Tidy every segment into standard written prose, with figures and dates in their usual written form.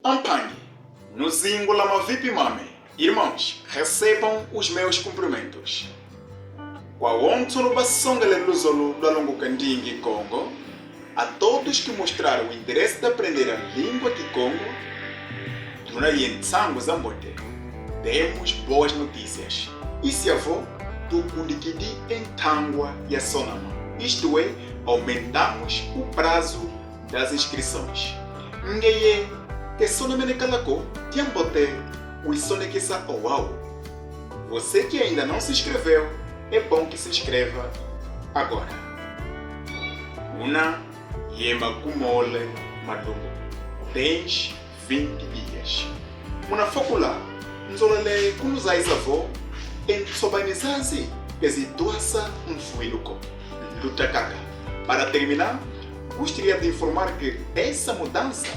Ampanhe, no Zingula Mavipi Mame, irmãos, recebam os meus cumprimentos. Quaonto no Bassonga Luzolo do Alongo Candingue Congo, a todos que mostraram o interesse de aprender a língua Kikongo, Duna Yensango Zambote, temos boas notícias. E se avô, do Kundikidi em Tangwa e a Sonama, isto é, aumentamos o prazo das inscrições. Ngeye, que Sonamene Kalako, Tiambote, o Isonekisa Oau. Você que ainda não se inscreveu, é bom que se inscreva agora. Una Yema Kumole Madugo. Tens 20 dias. Una Fokula, Nzolele Kunuzais avô, em Sobanizazi, Pesituasa Nfuiluko, Lutakaka. Para terminar, gostaria de informar que essa mudança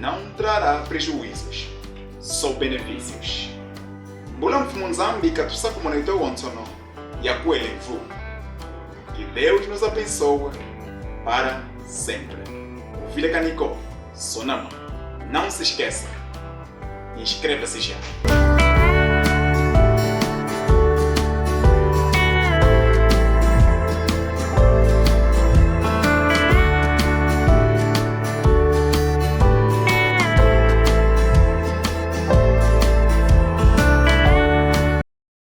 não trará prejuízos, só benefícios. Bulam Fumunzambi Katusaku Moneto Onsono, Yakuelenfu. Que Deus nos abençoe para sempre. O Filho Caniko, Sonama. Não se esqueça, inscreva-se já.